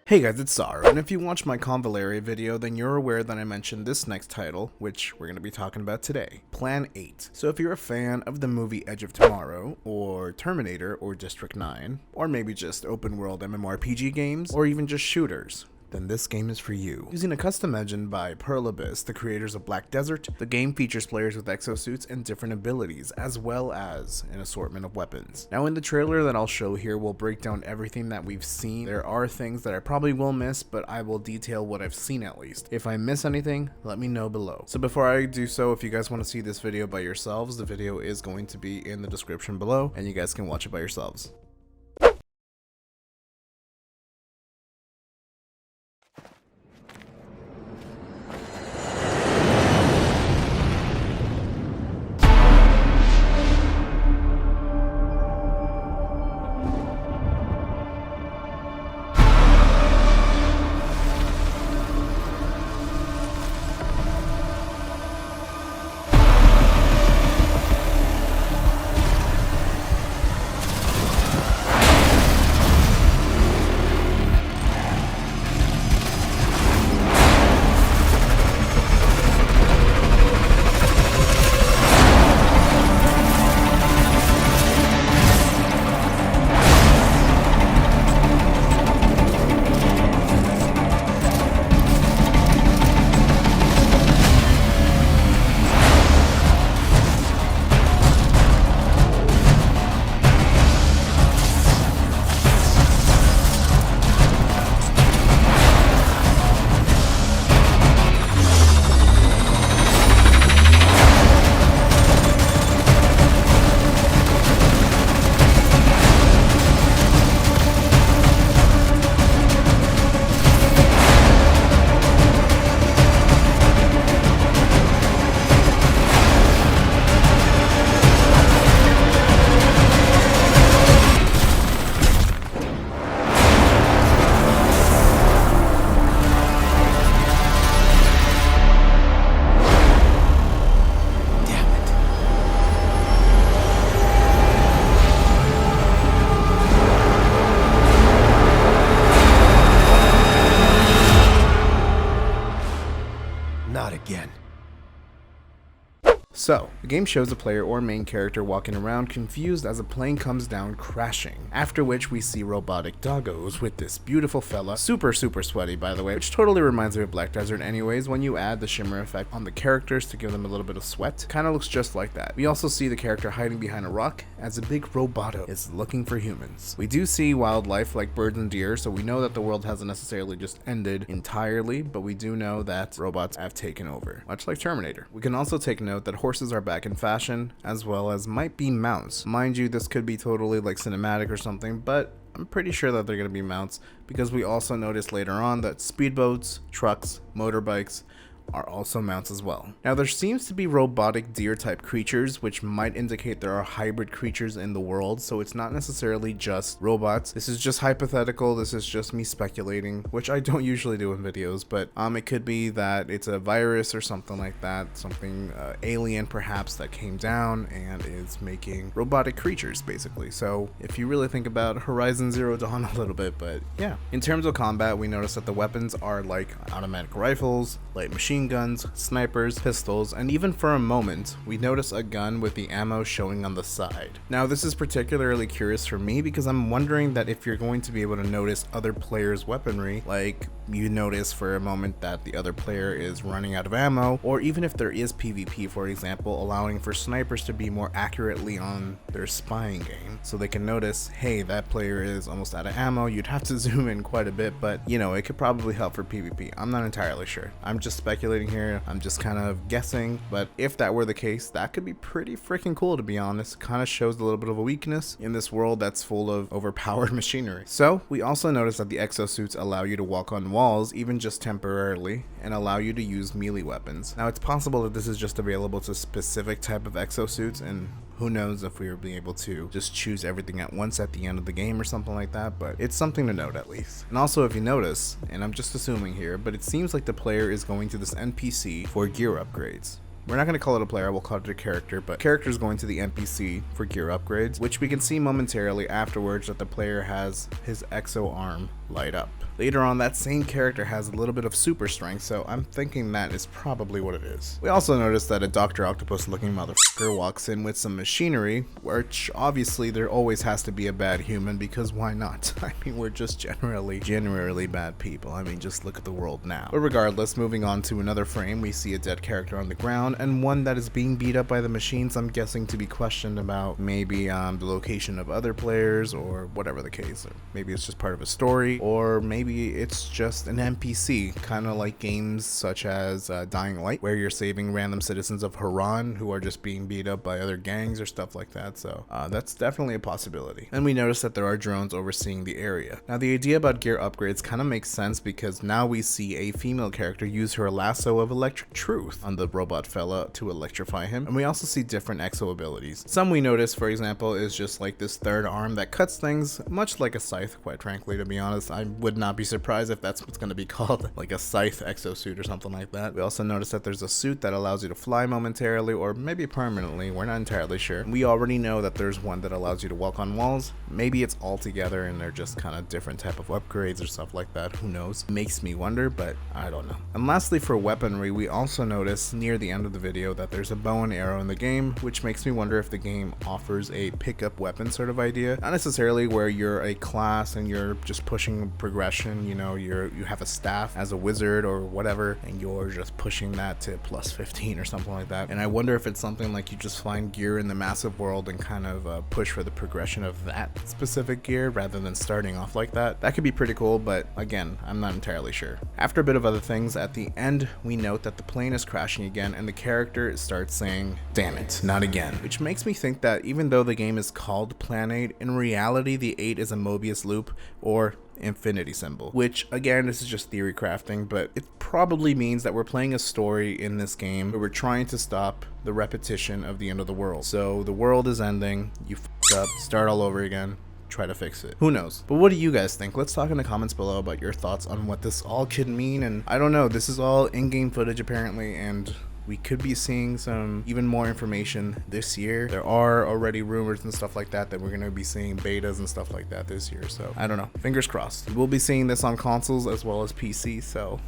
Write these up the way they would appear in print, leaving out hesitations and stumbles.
Hey guys, it's Saru, and if you watched my Convaleria video, then you're aware that I mentioned this next title, which we're going to be talking about today, Plan 8. So if you're a fan of the movie Edge of Tomorrow, or Terminator, or District 9, or maybe just open world MMORPG games, or even just shooters, then this game is for you. Using a custom engine by Pearl Abyss, the creators of Black Desert, the game features players with exosuits and different abilities, as well as an assortment of weapons. Now in the trailer that I'll show here, we'll break down everything that we've seen. There are things that I probably will miss, but I will detail what I've seen at least. If I miss anything, let me know below. So before I do so, if you guys want to see this video by yourselves, the video is going to be in the description below, and you guys can watch it by yourselves. Not again. So, the game shows a player or main character walking around confused as a plane comes down crashing, after which we see robotic doggos with this beautiful fella, super sweaty by the way, which totally reminds me of Black Desert anyways. When you add the shimmer effect on the characters to give them a little bit of sweat, kinda looks just like that. We also see the character hiding behind a rock as a big roboto is looking for humans. We do see wildlife like birds and deer, so we know that the world hasn't necessarily just ended entirely, but we do know that robots have taken over, much like Terminator. We can also take note that horses are back in fashion, as well as might be mounts. Mind you, this could be totally like cinematic or something, but I'm pretty sure that they're going to be mounts because we also noticed later on that speedboats, trucks, motorbikes are also mounts as well. Now there seems to be robotic deer type creatures, which might indicate there are hybrid creatures in the world, so it's not necessarily just robots. This is just hypothetical, this is just me speculating, which I don't usually do in videos, but it could be that it's a virus or something like that, something alien perhaps that came down and is making robotic creatures basically. So if you really think about Horizon Zero Dawn a little bit, but yeah. In terms of combat, we notice that the weapons are like automatic rifles, light machine guns, snipers, pistols, and even for a moment, we notice a gun with the ammo showing on the side. Now this is particularly curious for me because I'm wondering that if you're going to be able to notice other players' weaponry, like you notice for a moment that the other player is running out of ammo, or even if there is PvP, for example, allowing for snipers to be more accurately on their spying game, so they can notice, hey, that player is almost out of ammo. You'd have to zoom in quite a bit, but you know, it could probably help for PvP. I'm not entirely sure. I'm just speculating here. I'm just kind of guessing, but if that were the case, that could be pretty freaking cool, to be honest. Kind of shows a little bit of a weakness in this world that's full of overpowered machinery. So we also notice that the exosuits allow you to walk on walls, even just temporarily, and allow you to use melee weapons. Now it's possible that this is just available to specific type of exosuits, and who knows if we will be able to just choose everything at once at the end of the game or something like that, but it's something to note at least. And also, if you notice, and I'm just assuming here, but it seems like the player is going to this NPC for gear upgrades. We're not going to call it a player, we'll call it a character, but character's going to the NPC for gear upgrades, which we can see momentarily afterwards that the player has his exo arm light up. Later on, that same character has a little bit of super strength, so I'm thinking that is probably what it is. We also notice that a Dr. Octopus looking motherfucker walks in with some machinery, which obviously there always has to be a bad human, because why not? I mean, we're just generally bad people. I mean, just look at the world now. But regardless, moving on to another frame, we see a dead character on the ground, and one that is being beat up by the machines, I'm guessing to be questioned about maybe the location of other players, or whatever the case. Or maybe it's just part of a story, or maybe it's just an NPC, kind of like games such as Dying Light, where you're saving random citizens of Haran who are just being beat up by other gangs or stuff like that. So that's definitely a possibility. And we notice that there are drones overseeing the area. Now, the idea about gear upgrades kind of makes sense, because now we see a female character use her lasso of electric truth on the robot fella to electrify him, and we also see different exo abilities. Some we notice, for example, is just like this third arm that cuts things, much like a scythe, quite frankly. To be honest, I would not be surprised if that's what's going to be called, like a scythe exosuit or something like that. We also notice that there's a suit that allows you to fly momentarily, or maybe permanently, we're not entirely sure. We already know that there's one that allows you to walk on walls. Maybe it's all together and they're just kind of different type of upgrades or stuff like that, who knows. Makes me wonder, but I don't know. And lastly, for weaponry, we also notice near the end of the video that there's a bow and arrow in the game, which makes me wonder if the game offers a pickup weapon sort of idea. Not necessarily where you're a class and you're just pushing progression, you know, you have a staff as a wizard or whatever, and you're just pushing that to plus 15 or something like that. And I wonder if it's something like you just find gear in the massive world and kind of push for the progression of that specific gear rather than starting off like that. That could be pretty cool, but again, I'm not entirely sure. After a bit of other things, at the end, we note that the plane is crashing again, and the character starts saying, "Damn it, not again," which makes me think that even though the game is called Plan8, in reality the 8 is a Mobius loop or infinity symbol, which again, this is just theory crafting, but it probably means that we're playing a story in this game where we're trying to stop the repetition of the end of the world. So the world is ending, you f***ed up, start all over again, try to fix it. Who knows? But what do you guys think? Let's talk in the comments below about your thoughts on what this all could mean. And I don't know, this is all in-game footage apparently, and we could be seeing some even more information this year. There are already rumors and stuff like that we're going to be seeing betas and stuff like that this year. So I don't know. Fingers crossed. We'll be seeing this on consoles as well as PC. So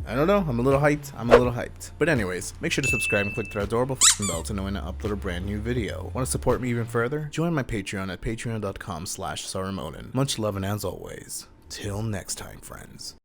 I don't know. I'm a little hyped. But anyways, make sure to subscribe and click the adorable bell to know when I upload a brand new video. Want to support me even further? Join my Patreon at patreon.com/Sarumonin. Much love, and as always, till next time, friends.